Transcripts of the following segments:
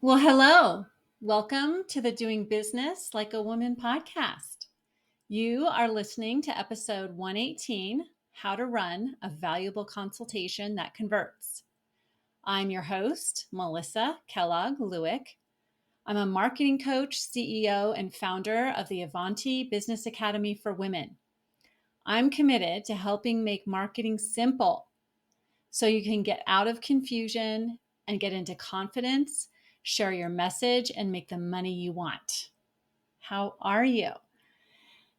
Well, hello. Welcome to the Doing Business Like a Woman podcast. You are listening to episode 118, How to Run a Valuable Consultation That Converts. I'm your host, Melissa Kellogg Lueck. I'm a marketing coach, CEO, and founder of the Avanti Business Academy for Women. I'm committed to helping make marketing simple so you can get out of confusion and get into confidence, share your message, and make the money you want. How are you?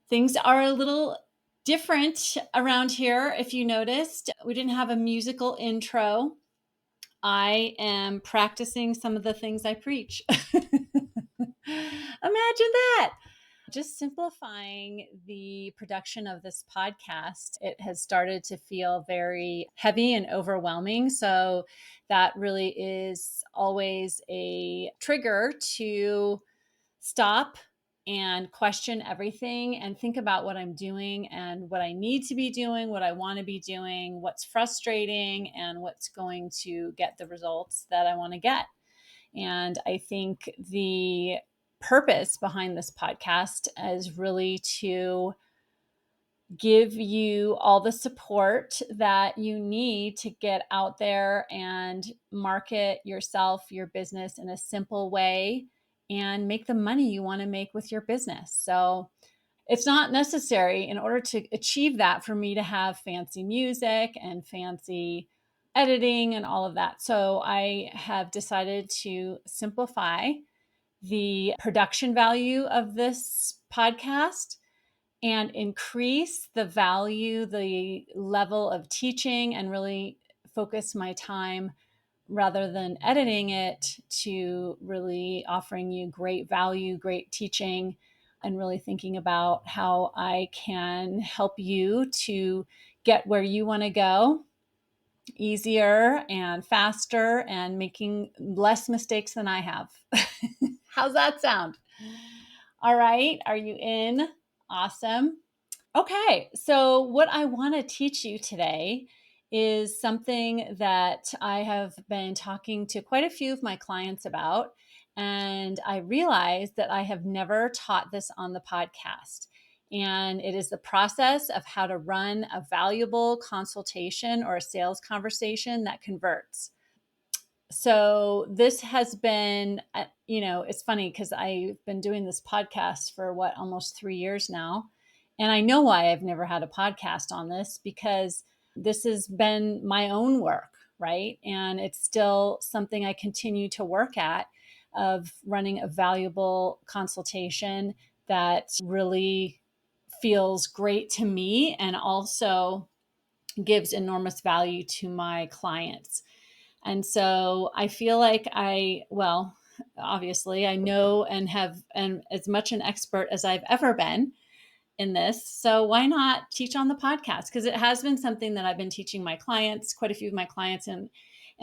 Things are a little different around here. If you noticed, we didn't have a musical intro. I am practicing some of the things I preach. Imagine that. Just simplifying the production of this podcast, it has started to feel very heavy and overwhelming. So that really is always a trigger to stop and question everything and think about what I'm doing and what I need to be doing, what I want to be doing, what's frustrating, and what's going to get the results that I want to get. And I think the purpose behind this podcast is really to give you all the support that you need to get out there and market yourself, your business in a simple way and make the money you want to make with your business. So it's not necessary in order to achieve that for me to have fancy music and fancy editing and all of that. So I have decided to simplify the production value of this podcast and increase the value, the level of teaching, and really focus my time rather than editing it to really offering you great value, great teaching, and really thinking about how I can help you to get where you want to go easier and faster and making less mistakes than I have. How's that sound? All right. Are you in? Awesome. Okay, so what I want to teach you today is something that I have been talking to quite a few of my clients about. And I realized that I have never taught this on the podcast. And it is the process of how to run a valuable consultation or a sales conversation that converts. So this has been, it's funny because I've been doing this podcast for almost 3 years now. And I know why I've never had a podcast on this, because this has been my own work, right? And it's still something I continue to work at, of running a valuable consultation that really feels great to me and also gives enormous value to my clients. And so I feel like obviously I know and have and as much an expert as I've ever been in this. So why not teach on the podcast? Because it has been something that I've been teaching my clients, quite a few of my clients, and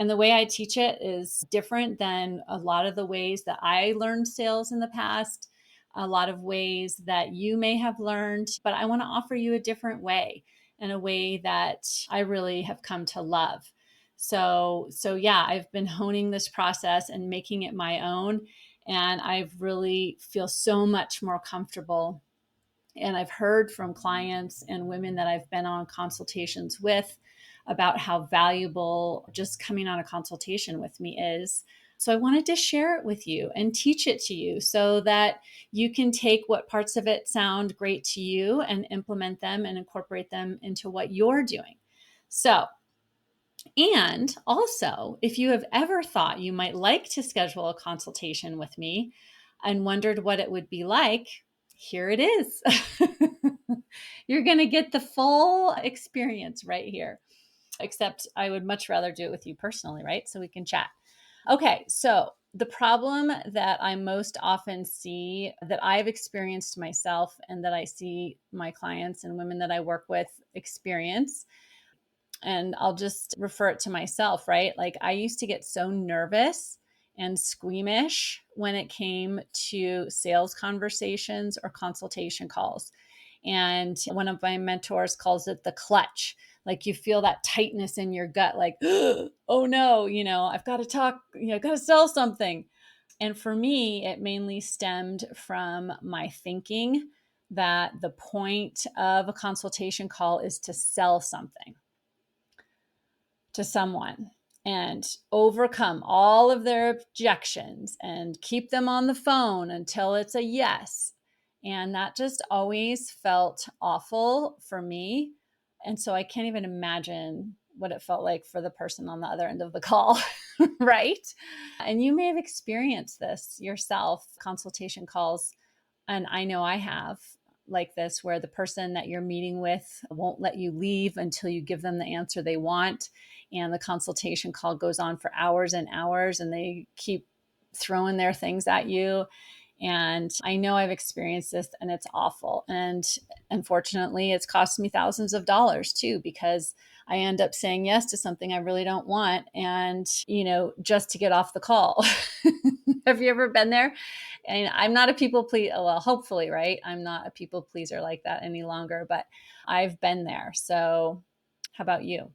the way I teach it is different than a lot of the ways that I learned sales in the past, a lot of ways that you may have learned, but I want to offer you a different way, and a way that I really have come to love. So yeah, I've been honing this process and making it my own, and I've really feel so much more comfortable. And I've heard from clients and women that I've been on consultations with about how valuable just coming on a consultation with me is. So I wanted to share it with you and teach it to you so that you can take what parts of it sound great to you and implement them and incorporate them into what you're doing. So, and also, if you have ever thought you might like to schedule a consultation with me and wondered what it would be like, here it is. You're going to get the full experience right here. Except I would much rather do it with you personally, right? So we can chat. Okay, so the problem that I most often see, that I've experienced myself and that I see my clients and women that I work with experience, and I'll just refer it to myself, right? Like, I used to get so nervous and squeamish when it came to sales conversations or consultation calls. And one of my mentors calls it the clutch. Like, you feel that tightness in your gut, like, oh no, I've got to talk, I've got to sell something. And for me, it mainly stemmed from my thinking that the point of a consultation call is to sell something to someone and overcome all of their objections and keep them on the phone until it's a yes. And that just always felt awful for me. And so I can't even imagine what it felt like for the person on the other end of the call, right? And you may have experienced this yourself, consultation calls. And I know I have, like this, where the person that you're meeting with won't let you leave until you give them the answer they want. And the consultation call goes on for hours and hours, and they keep throwing their things at you. And I know I've experienced this, and it's awful. And unfortunately, it's cost me thousands of dollars too, because I end up saying yes to something I really don't want. And, just to get off the call. Have you ever been there? And I'm not a people pleaser. Well, hopefully, right? I'm not a people pleaser like that any longer, but I've been there. So how about you?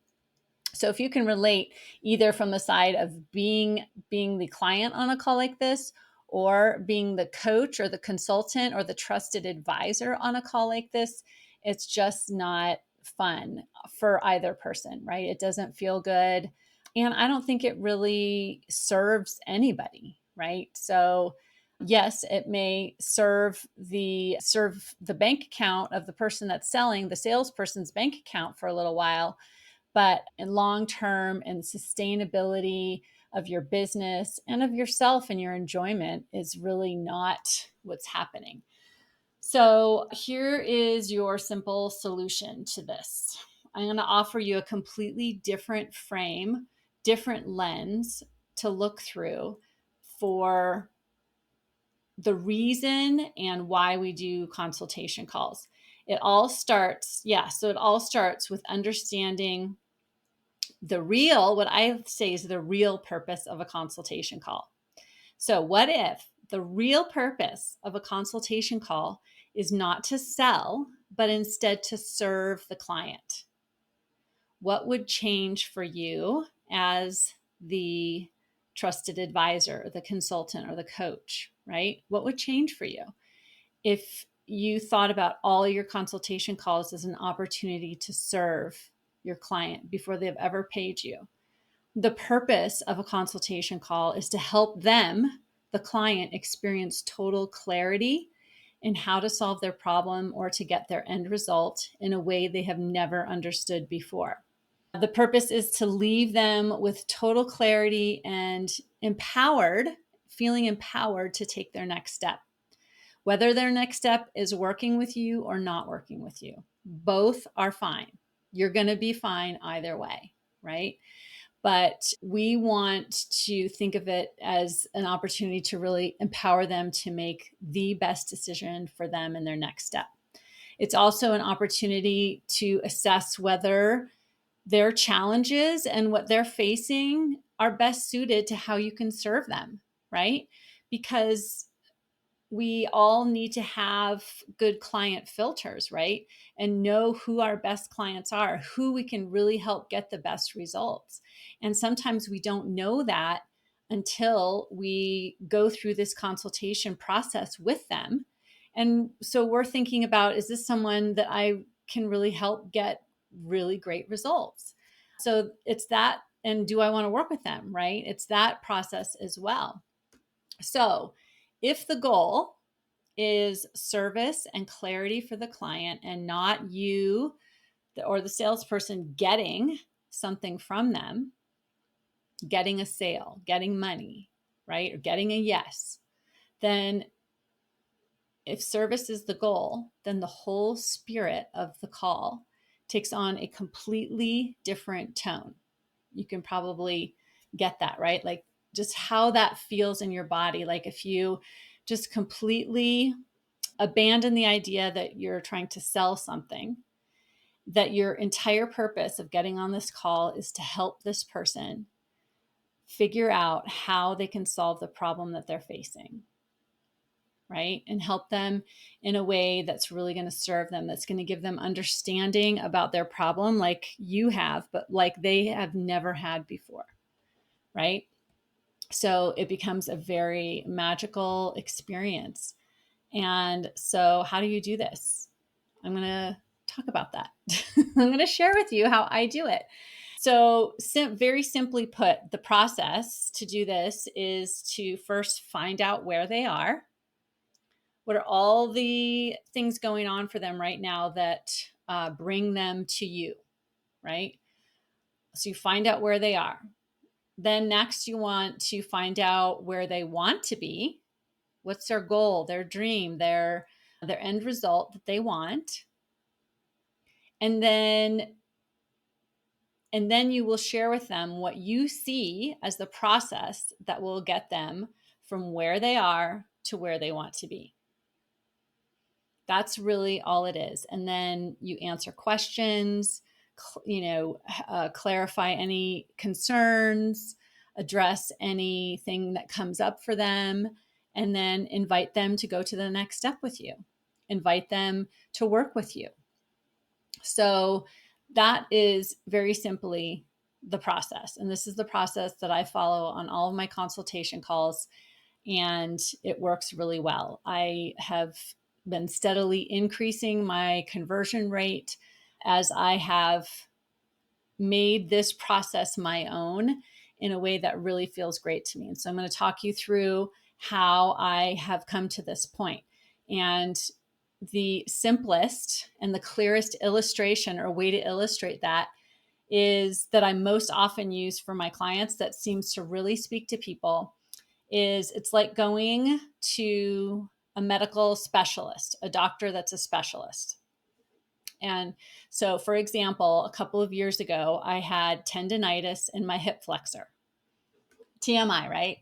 So if you can relate either from the side of being the client on a call like this, or being the coach or the consultant or the trusted advisor on a call like this, it's just not fun for either person, right? It doesn't feel good. And I don't think it really serves anybody, right? So yes, it may serve the bank account of the person that's selling, the salesperson's bank account for a little while, but in long term and sustainability of your business and of yourself and your enjoyment is really not what's happening. So here is your simple solution to this. I'm going to offer you a completely different frame, different lens to look through for the reason and why we do consultation calls. It all starts with understanding what I say is the real purpose of a consultation call. So what if the real purpose of a consultation call is not to sell, but instead to serve the client? What would change for you as the trusted advisor, the consultant, or the coach, right? What would change for you if you thought about all your consultation calls as an opportunity to serve your client before they've ever paid you? The purpose of a consultation call is to help them, the client, experience total clarity in how to solve their problem or to get their end result in a way they have never understood before. The purpose is to leave them with total clarity and feeling empowered to take their next step. Whether their next step is working with you or not working with you, both are fine. You're going to be fine either way, right? But we want to think of it as an opportunity to really empower them to make the best decision for them in their next step. It's also an opportunity to assess whether their challenges and what they're facing are best suited to how you can serve them, right? Because we all need to have good client filters, right? And know who our best clients are, who we can really help get the best results. And sometimes we don't know that until we go through this consultation process with them. And so we're thinking about, is this someone that I can really help get really great results? So it's that, and do I want to work with them, right? It's that process as well. So if the goal is service and clarity for the client and not you or the salesperson getting something from them, getting a sale, getting money, right? Or getting a yes, then if service is the goal, then the whole spirit of the call takes on a completely different tone. You can probably get that, right? Like just how that feels in your body. Like if you just completely abandon the idea that you're trying to sell something, that your entire purpose of getting on this call is to help this person figure out how they can solve the problem that they're facing, right? And help them in a way that's really going to serve them, that's going to give them understanding about their problem like you have, but like they have never had before, right? So it becomes a very magical experience. And so, how do you do this? I'm going to talk about that. I'm going to share with you how I do it. So, very simply put, the process to do this is to first find out where they are. What are all the things going on for them right now that bring them to you, right? So, you find out where they are. Then, next, you want to find out where they want to be. What's their goal, their dream, their end result that they want? And then you will share with them what you see as the process that will get them from where they are to where they want to be. That's really all it is. And then you answer questions, clarify any concerns, address anything that comes up for them, and then invite them to go to the next step with you. Invite them to work with you. So that is very simply the process. And this is the process that I follow on all of my consultation calls. And it works really well. I have been steadily increasing my conversion rate as I have made this process my own in a way that really feels great to me. And so I'm going to talk you through how I have come to this point. And the simplest and the clearest illustration or way to illustrate that is that I most often use for my clients that seems to really speak to people is it's like going to a medical specialist, a doctor that's a specialist. And so, for example, a couple of years ago, I had tendonitis in my hip flexor. TMI, right?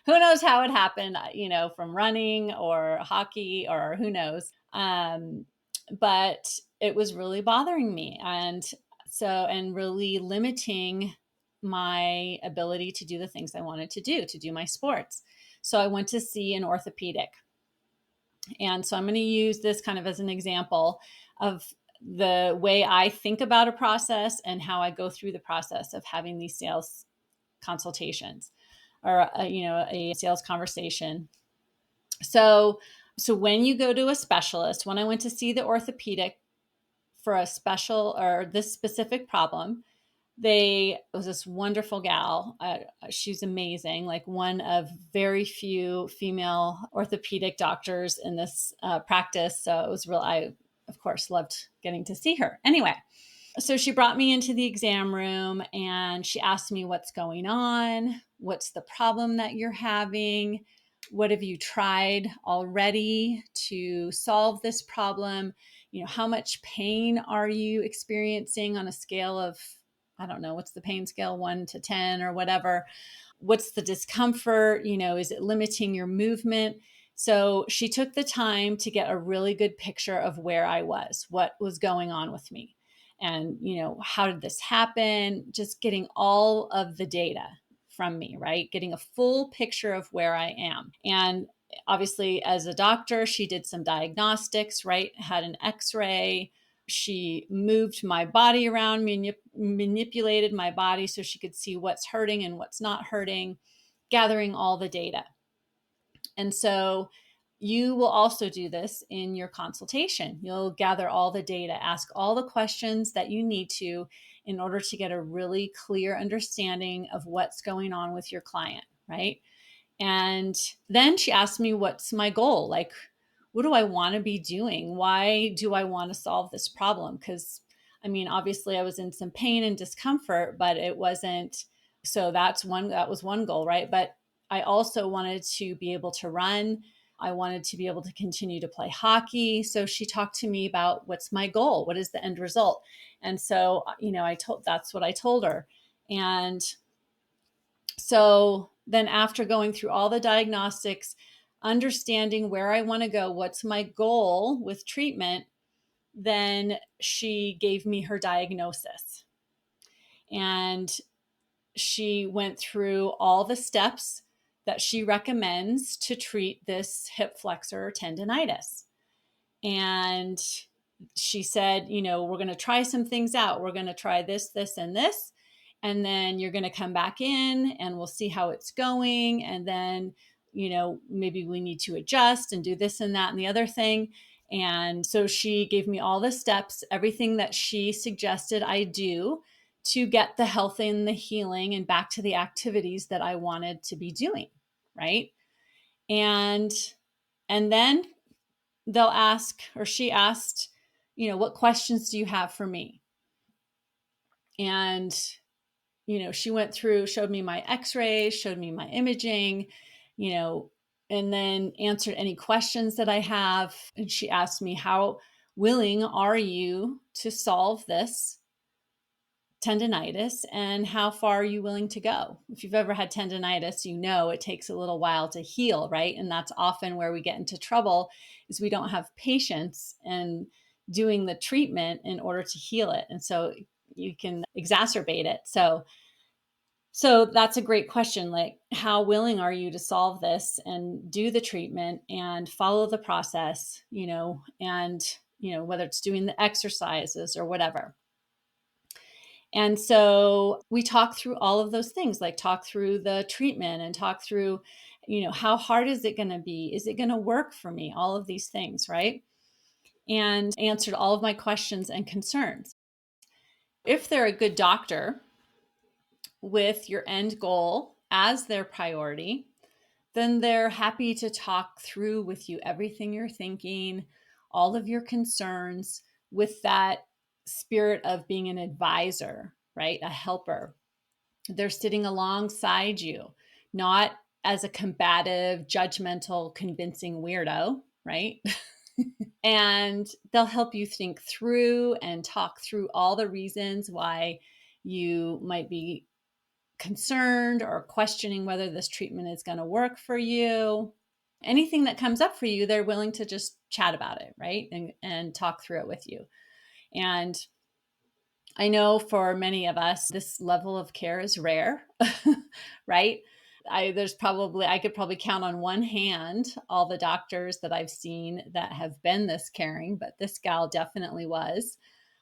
Who knows how it happened, from running or hockey or who knows. But it was really bothering me. And really limiting my ability to do the things I wanted to do my sports. So I went to see an orthopedic. And so I'm going to use this kind of as an example of the way I think about a process and how I go through the process of having these sales consultations or a sales conversation. So when you go to a specialist, when I went to see the orthopedic for a special or this specific problem, it was this wonderful gal. She's amazing, like one of very few female orthopedic doctors in this practice. So it was real. I, of course, loved getting to see her. Anyway, so she brought me into the exam room and she asked me what's going on, what's the problem that you're having, what have you tried already to solve this problem? How much pain are you experiencing on a scale of, I don't know, what's the pain scale, 1 to 10 or whatever? What's the discomfort? Is it limiting your movement? So she took the time to get a really good picture of where I was, what was going on with me. And, how did this happen? Just getting all of the data from me, right? Getting a full picture of where I am. And obviously, as a doctor, she did some diagnostics, right? Had an x-ray. She moved my body around, manipulated my body so she could see what's hurting and what's not hurting, gathering all the data. And so you will also do this in your consultation. You'll gather all the data, ask all the questions that you need to in order to get a really clear understanding of what's going on with your client, right? And then she asked me, what's my goal? Like, what do I want to be doing? Why do I want to solve this problem? Because, obviously I was in some pain and discomfort, but it wasn't. So that was one goal, right? But I also wanted to be able to run. I wanted to be able to continue to play hockey. So she talked to me about what's my goal? What is the end result? And so, that's what I told her. And so then after going through all the diagnostics, understanding where I want to go, what's my goal with treatment, then she gave me her diagnosis. And she went through all the steps that she recommends to treat this hip flexor tendonitis. And she said, we're going to try some things out. We're going to try this, this, and this. And then you're going to come back in and we'll see how it's going. And then, maybe we need to adjust and do this and that and the other thing. And so she gave me all the steps, everything that she suggested I do to get the health and the healing and back to the activities that I wanted to be doing. Right. And then they'll ask, or she asked, what questions do you have for me? And she went through, showed me my x-rays, showed me my imaging, and then answered any questions that I have. And she asked me, how willing are you to solve this tendinitis, and how far are you willing to go? If you've ever had tendinitis, it takes a little while to heal, right? And that's often where we get into trouble, is we don't have patience and doing the treatment in order to heal it. And so you can exacerbate it. So that's a great question. Like, how willing are you to solve this and do the treatment and follow the process, and, whether it's doing the exercises or whatever. And so we talk through all of those things, like talk through the treatment and talk through, how hard is it going to be? Is it going to work for me? All of these things, right? And answered all of my questions and concerns. If they're a good doctor with your end goal as their priority, then they're happy to talk through with you everything you're thinking, all of your concerns, with that spirit of being an advisor, right? A helper. They're sitting alongside you, not as a combative, judgmental, convincing weirdo, right? And they'll help you think through and talk through all the reasons why you might be concerned or questioning whether this treatment is going to work for you. Anything that comes up for you, they're willing to just chat about it, right? And talk through it with you. And I know for many of us, this level of care is rare, right? I could probably count on one hand all the doctors that I've seen that have been this caring, but this gal definitely was.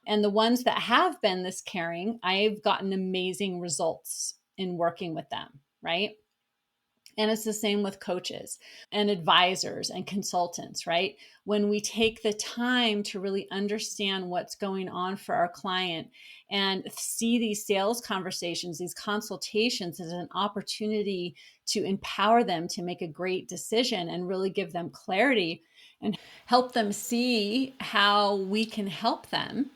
And the ones that have been this caring, I've gotten amazing results in working with them, right? And it's the same with coaches and advisors and consultants, right? When we take the time to really understand what's going on for our client and see these sales conversations, these consultations as an opportunity to empower them to make a great decision and really give them clarity and help them see how we can help them,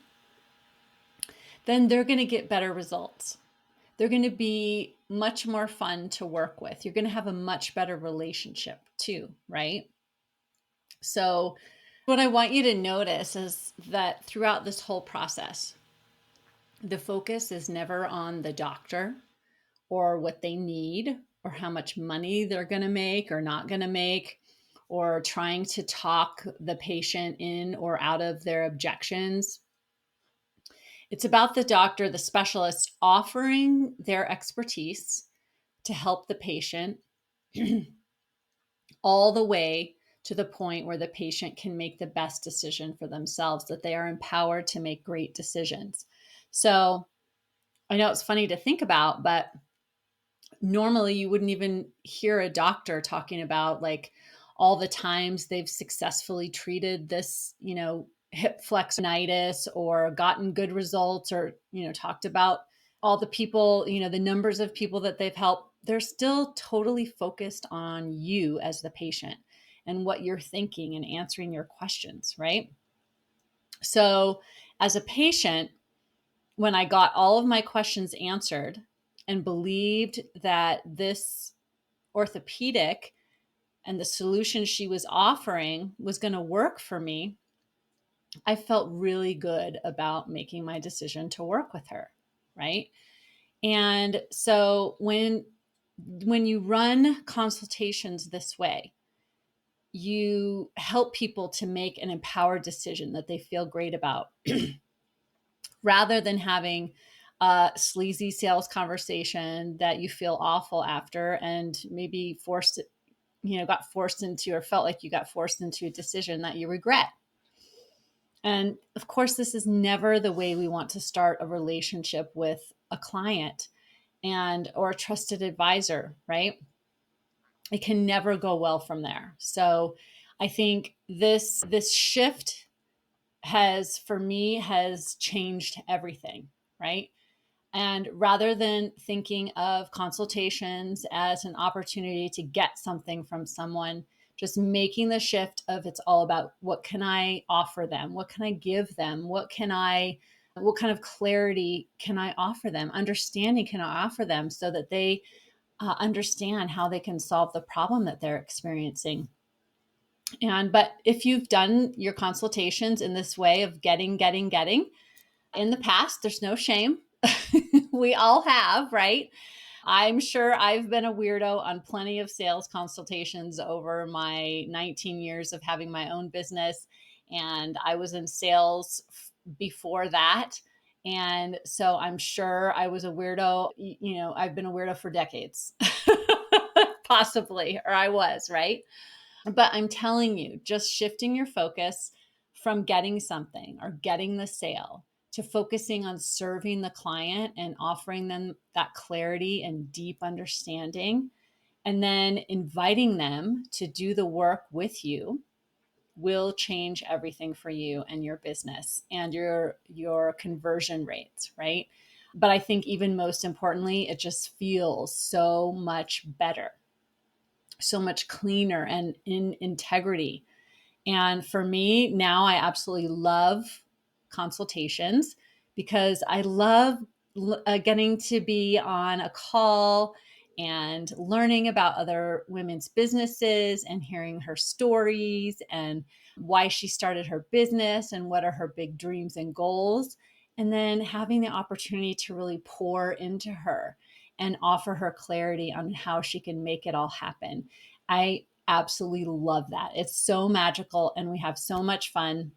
then they're going to get better results. They're going to be much more fun to work with. You're going to have a much better relationship too, right? So what I want you to notice is that throughout this whole process, the focus is never on the doctor or what they need or how much money they're going to make or not going to make, or trying to talk the patient in or out of their objections. It's about the doctor, the specialist, offering their expertise to help the patient all the way to the point where the patient can make the best decision for themselves, that they are empowered to make great decisions. So I know it's funny to think about, but normally you wouldn't even hear a doctor talking about like all the times they've successfully treated this, hip flexonitis or gotten good results, or, talked about all the people, the numbers of people that they've helped. They're still totally focused on you as the patient and what you're thinking and answering your questions, right? So as a patient, when I got all of my questions answered and believed that this orthopedic and the solution she was offering was going to work for me, I felt really good about making my decision to work with her, right? And so when you run consultations this way, you help people to make an empowered decision that they feel great about rather than having a sleazy sales conversation that you feel awful after and maybe got forced into, or felt like you got forced into a decision that you regret. And of course, this is never the way we want to start a relationship with a client. or a trusted advisor, right? It can never go well from there. So I think this shift for me has changed everything, right? And rather than thinking of consultations as an opportunity to get something from someone, just making the shift of it's all about what can I offer them? What can I give them? What kind of clarity can I offer them? Understanding can I offer them so that they understand how they can solve the problem that they're experiencing. But if you've done your consultations in this way of getting in the past, there's no shame. We all have, right? I'm sure I've been a weirdo on plenty of sales consultations over my 19 years of having my own business. And I was in sales before that. And so I'm sure I was a weirdo. I've been a weirdo for decades, possibly, or I was, right? But I'm telling you, just shifting your focus from getting something or getting the sale to focusing on serving the client and offering them that clarity and deep understanding, and then inviting them to do the work with you will change everything for you and your business and your conversion rates, right? But I think even most importantly, it just feels so much better, so much cleaner and in integrity. And for me, now I absolutely love consultations because I love getting to be on a call and learning about other women's businesses and hearing her stories and why she started her business and what are her big dreams and goals. And then having the opportunity to really pour into her and offer her clarity on how she can make it all happen. I absolutely love that. It's so magical and we have so much fun.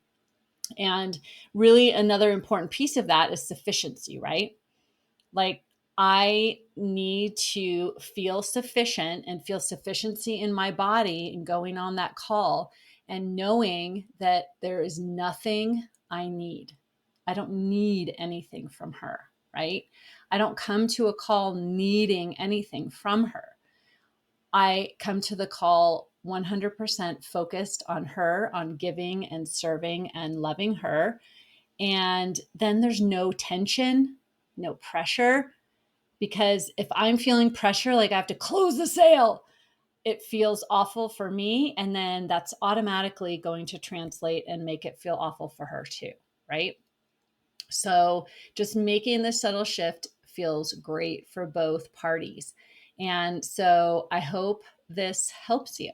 And really, another important piece of that is sufficiency, right? Like, I need to feel sufficient and feel sufficiency in my body and going on that call and knowing that there is nothing I need. I don't need anything from her, right? I don't come to a call needing anything from her. I come to the call 100% focused on her, on giving and serving and loving her. And then there's no tension, no pressure. Because if I'm feeling pressure, like I have to close the sale, it feels awful for me. And then that's automatically going to translate and make it feel awful for her too, right? So just making the subtle shift feels great for both parties. And so I hope this helps you,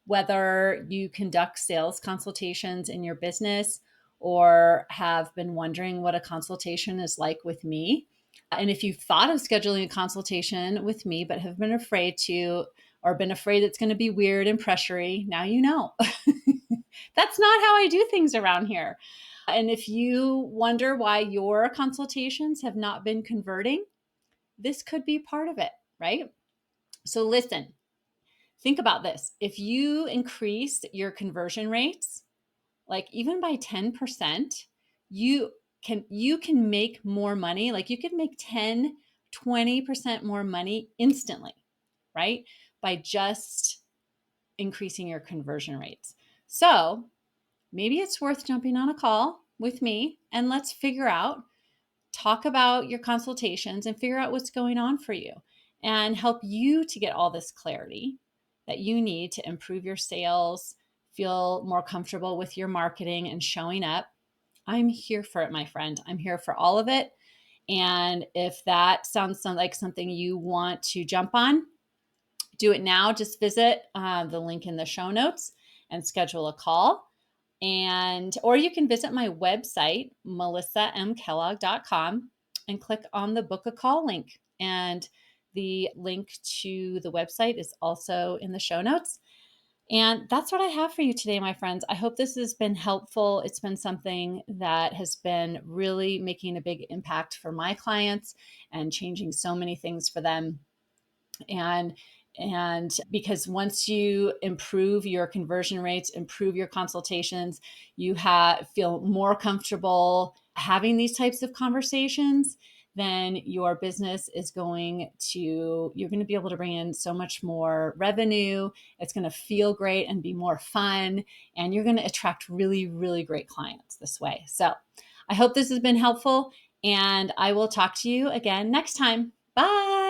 whether you conduct sales consultations in your business or have been wondering what a consultation is like with me. And if you've thought of scheduling a consultation with me, but have been afraid to, or been afraid it's going to be weird and pressury, now you know. That's not how I do things around here. And if you wonder why your consultations have not been converting, this could be part of it, right? So listen, think about this. If you increase your conversion rates, like even by 10%, you can make more money. Like you could make 10, 20% more money instantly, right? By just increasing your conversion rates. So maybe it's worth jumping on a call with me and let's talk about your consultations and figure out what's going on for you and help you to get all this clarity that you need to improve your sales, feel more comfortable with your marketing and showing up. I'm here for it, my friend. I'm here for all of it. And if that sounds like something you want to jump on, do it now. Just visit the link in the show notes and schedule a call. Or you can visit my website, melissamkellogg.com, and click on the book a call link. And the link to the website is also in the show notes. And that's what I have for you today, my friends. I hope this has been helpful. It's been something that has been really making a big impact for my clients and changing so many things for them. And because once you improve your conversion rates, improve your consultations, you feel more comfortable having these types of conversations, then your business is you're going to be able to bring in so much more revenue. It's going to feel great and be more fun. And you're going to attract really, really great clients this way. So I hope this has been helpful, and I will talk to you again next time. Bye.